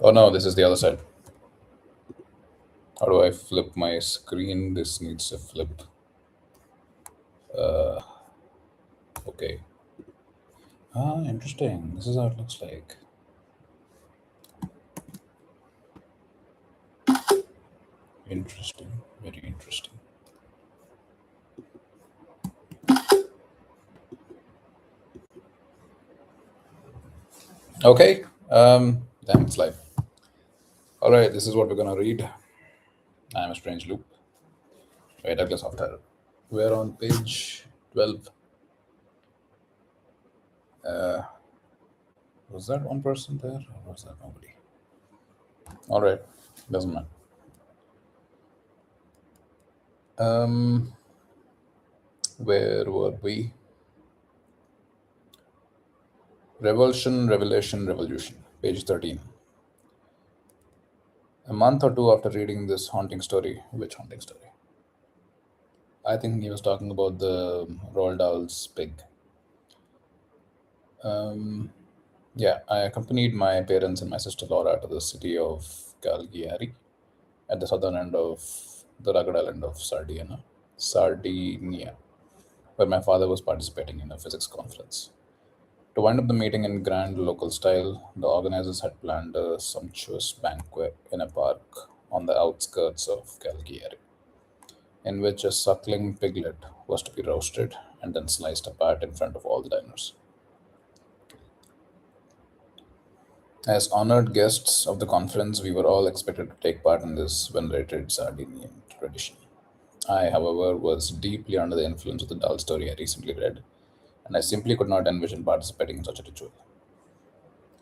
Oh no, this is the other side. How do I flip my screen? This needs a flip. Okay. Ah, interesting. This is how it looks like. Interesting. Very interesting. Okay. Damn, it's live. All right, this is what we're gonna read. I am a strange loop. Wait, Douglas after. We're on page 12. Was that one person there, or was that nobody? All right, doesn't matter. Um, where were we? Revulsion, Revelation, Revolution, page 13. A month or two after reading this haunting story, which haunting story? I think he was talking about the Roald Dahl's pig. Yeah, I accompanied my parents and my sister Laura to the city of Cagliari at the southern end of the rugged island of Sardinia, where my father was participating in a physics conference. To wind up the meeting in grand local style, the organizers had planned a sumptuous banquet in a park on the outskirts of Cagliari, in which a suckling piglet was to be roasted and then sliced apart in front of all the diners. As honored guests of the conference, we were all expected to take part in this venerated Sardinian tradition. I, however, was deeply under the influence of the dull story I recently read, and I simply could not envision participating in such a ritual.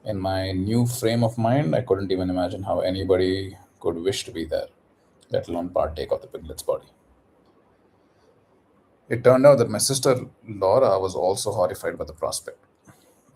In my new frame of mind, I couldn't even imagine how anybody could wish to be there, let alone partake of the piglet's body. It turned out that my sister Laura was also horrified by the prospect,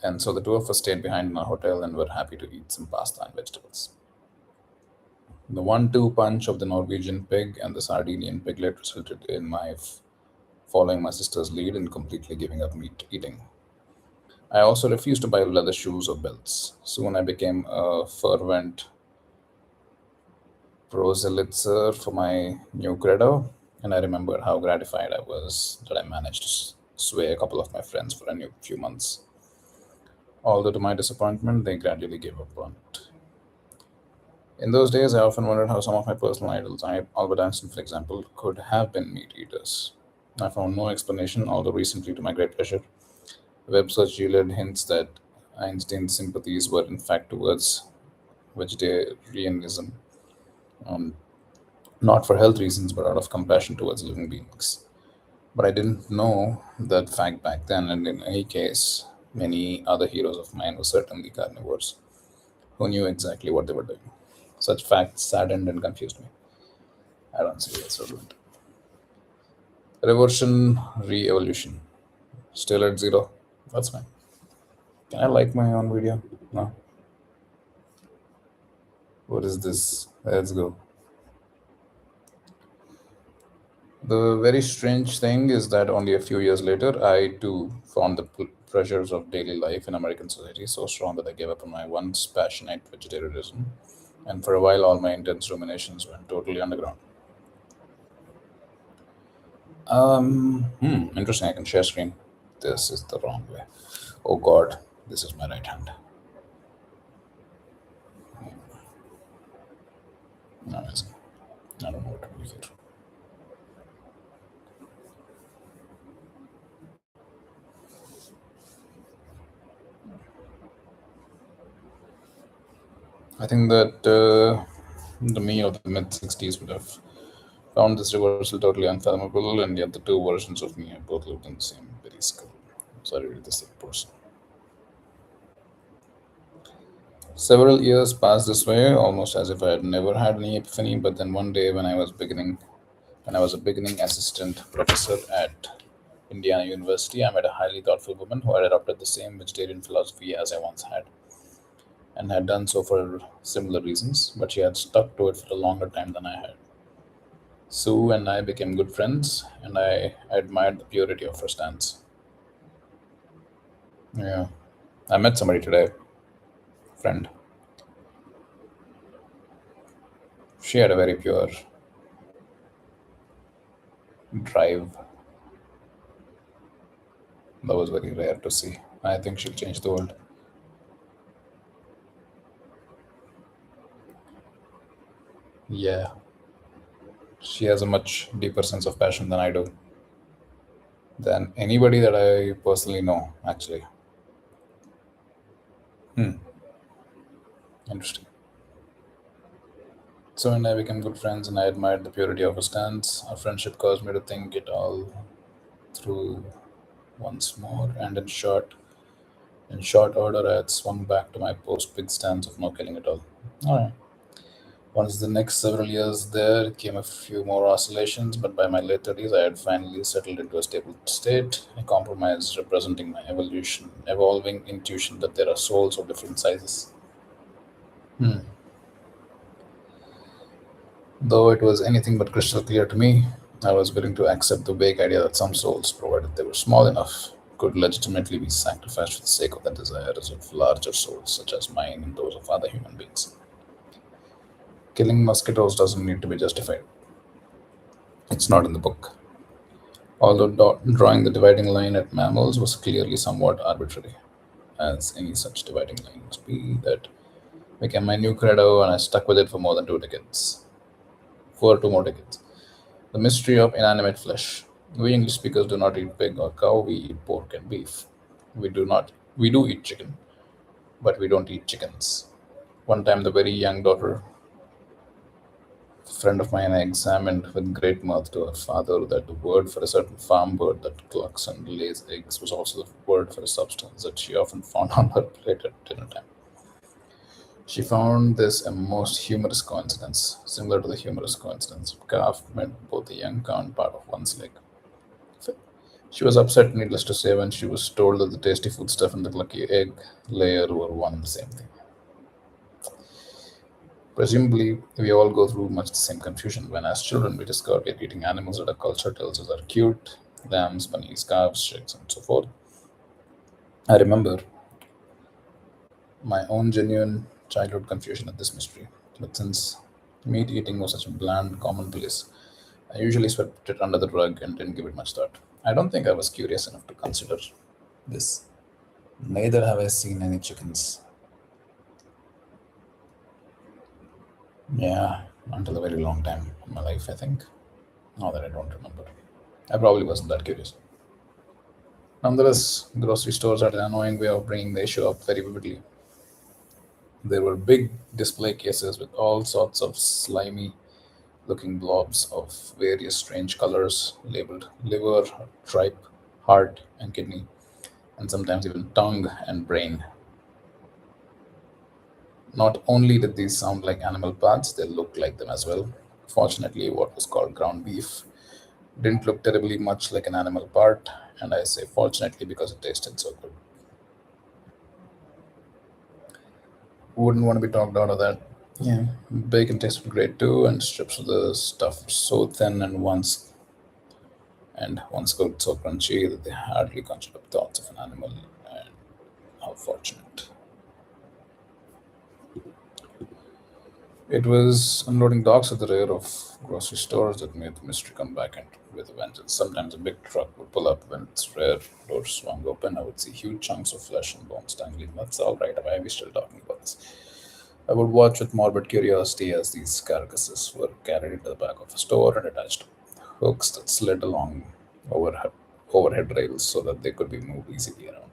and so the two of us stayed behind in our hotel and were happy to eat some pasta and vegetables. The 1-2 punch of the Norwegian pig and the Sardinian piglet resulted in my following my sister's lead and completely giving up meat eating. I also refused to buy leather shoes or belts. Soon I became a fervent Proselitzer for my new credo, and I remember how gratified I was that I managed to sway a couple of my friends for a new few months. Although to my disappointment, they gradually gave up on it. In those days, I often wondered how some of my personal idols, Albert Einstein, for example, could have been meat eaters. I found no explanation, although recently, to my great pleasure, a web search yielded hints that Einstein's sympathies were in fact towards vegetarianism, not for health reasons, but out of compassion towards living beings. But I didn't know that fact back then, and in any case, many other heroes of mine were certainly carnivores who knew exactly what they were doing. Such facts saddened and confused me. I don't see that's relevant. Reversion, re evolution. Still at zero. That's fine. Can I like my own video? No. What is this? Let's go. The very strange thing is that only a few years later, I too found the pressures of daily life in American society so strong that I gave up on my once passionate vegetarianism. And for a while, all my intense ruminations went totally underground. Interesting. I can share screen. This is the wrong way. Oh God, this is my right hand. Amazing. I don't know what to do here. I think that the me of the mid 60s would have found this reversal totally unfathomable, and yet the two versions of me have both lived in the same very skull. Sorry, with the same person. Several years passed this way, almost as if I had never had any epiphany. But then one day, when I was a beginning assistant professor at Indiana University, I met a highly thoughtful woman who had adopted the same vegetarian philosophy as I once had, and had done so for similar reasons, but she had stuck to it for a longer time than I had. Sue and I became good friends, and I admired the purity of her stance. Yeah, I met somebody today, friend. She had a very pure drive that was very rare to see. I think she'll change the world. Yeah, she has a much deeper sense of passion than I do, than anybody that I personally know, actually. Hmm, interesting. So, and I became good friends, and I admired the purity of her stance. Our friendship caused me to think it all through once more, and in short order, I had swung back to my post-big stance of no killing at all. All right. Once the next several years there came a few more oscillations, but by my late 30s, I had finally settled into a stable state, a compromise representing my evolving intuition that there are souls of different sizes. Hmm. Though it was anything but crystal clear to me, I was willing to accept the vague idea that some souls, provided they were small enough, could legitimately be sacrificed for the sake of the desires of larger souls, such as mine and those of other human beings. Killing mosquitoes doesn't need to be justified. It's not in the book. Although drawing the dividing line at mammals was clearly somewhat arbitrary, as any such dividing line must be, that became my new credo and I stuck with it for more than 2 decades. For 2 more decades. The mystery of inanimate flesh. We English speakers do not eat pig or cow, we eat pork and beef. We do eat chicken, but we don't eat chickens. One time, the very young daughter, friend of mine, examined with great mirth to her father that the word for a certain farm bird that clucks and lays eggs was also the word for a substance that she often found on her plate at dinner time. She found this a most humorous coincidence, similar to the humorous coincidence of calf meant both the young cow and part of one's leg. She was upset, needless to say, when she was told that the tasty foodstuff and the lucky egg layer were one and the same thing. Presumably, we all go through much the same confusion when, as children, we discover we're eating animals that our culture tells us are cute lambs, bunnies, calves, chicks, and so forth. I remember my own genuine childhood confusion at this mystery. But since meat eating was such a bland commonplace, I usually swept it under the rug and didn't give it much thought. I don't think I was curious enough to consider this. Neither have I seen any chickens. Yeah, until a very long time in my life, I think. Now that I don't remember. I probably wasn't that curious. Nonetheless, grocery stores had an annoying way of bringing the issue up very vividly. There were big display cases with all sorts of slimy looking blobs of various strange colors labeled liver, tripe, heart, and kidney, and sometimes even tongue and brain. Not only did these sound like animal parts, they looked like them as well. Fortunately, what was called ground beef didn't look terribly much like an animal part, and I say fortunately because it tasted so good. Wouldn't want to be talked out of that. Yeah, bacon tasted great too, and strips of the stuff were so thin and once cooked so crunchy that they hardly conjured up thoughts of an animal. And how fortunate! It was unloading dogs at the rear of grocery stores that made the mystery come back and with a vengeance. Sometimes a big truck would pull up when its rear door swung open. I would see huge chunks of flesh and bones dangling. That's all right. Why are we still talking about this? I would watch with morbid curiosity as these carcasses were carried into the back of a store and attached to hooks that slid along overhead, overhead rails so that they could be moved easily around.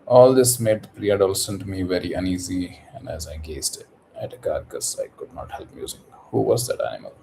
All this made the pre-adolescent me very uneasy, and as I gazed at a carcass, I could not help musing. Who was that animal?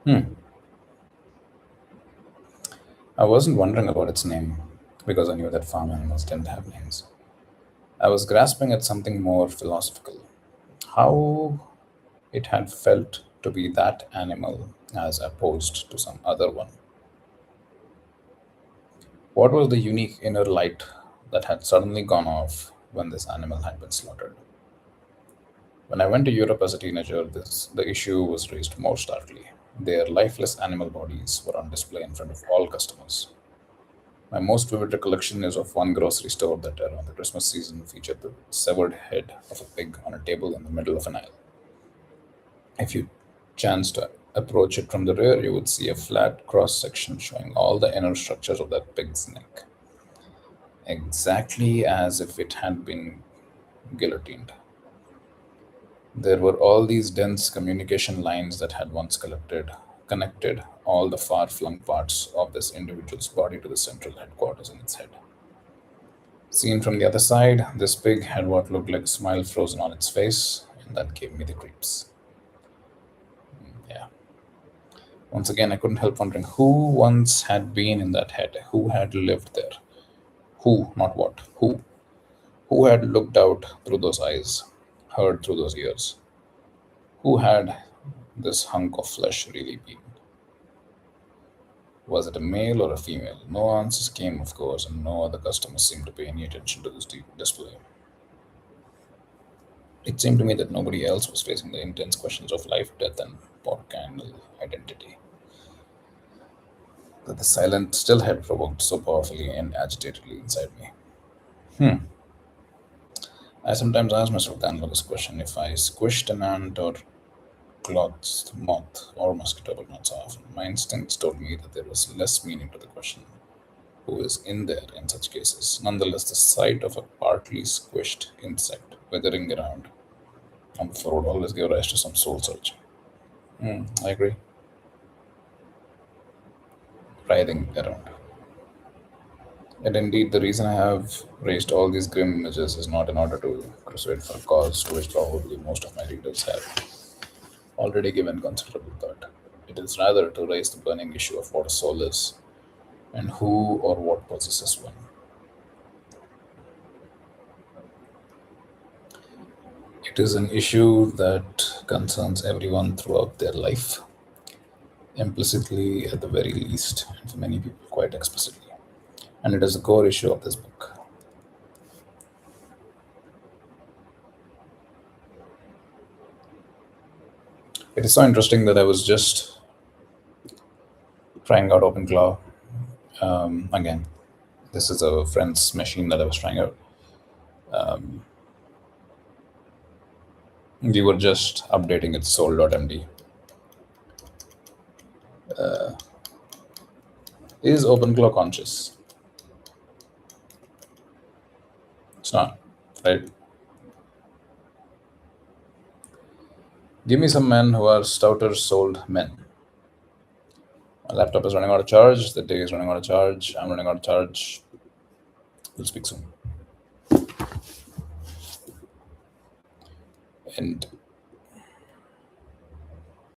Hmm. I wasn't wondering about its name, because I knew that farm animals didn't have names. I was grasping at something more philosophical. How it had felt to be that animal as opposed to some other one. What was the unique inner light that had suddenly gone off when this animal had been slaughtered? When I went to Europe as a teenager, the issue was raised more starkly. Their lifeless animal bodies were on display in front of all customers. My most vivid recollection is of one grocery store that around the Christmas season featured the severed head of a pig on a table in the middle of an aisle. If you chanced to approach it from the rear, you would see a flat cross section showing all the inner structures of that pig's neck, exactly as if it had been guillotined. There were all these dense communication lines that had once connected all the far flung parts of this individual's body to the central headquarters in its head. Seen from the other side, this pig had what looked like a smile frozen on its face, and that gave me the creeps. Yeah. Once again, I couldn't help wondering who once had been in that head, who had lived there. Who, not what, who? Who had looked out through those eyes, heard through those ears? Who had this hunk of flesh really been? Was it a male or a female? No answers came, of course, and no other customers seemed to pay any attention to this display. It seemed to me that nobody else was facing the intense questions of life, death, and porcanal identity that the silent still had provoked so powerfully and agitatedly inside me. I sometimes ask myself the analogous question: if I squished an ant or clothed moth or mosquito, but not so often, my instincts told me that there was less meaning to the question who is in there in such cases. Nonetheless, the sight of a partly squished insect withering around on the floor would always give rise to some soul searching. I agree. Writhing around. And indeed, the reason I have raised all these grim images is not in order to persuade for a cause to which probably most of my readers have already given considerable thought. It is rather to raise the burning issue of what a soul is and who or what possesses one. It is an issue that concerns everyone throughout their life, implicitly at the very least, and for many people quite explicitly. And it is the core issue of this book. It is so interesting that I was just trying out OpenClaw again. This is a friend's machine that I was trying out. We were just updating its soul.md. Is OpenClaw conscious? It's not, right? Give me some men who are stouter souled men. My laptop is running out of charge. The day is running out of charge. I'm running out of charge. We'll speak soon. And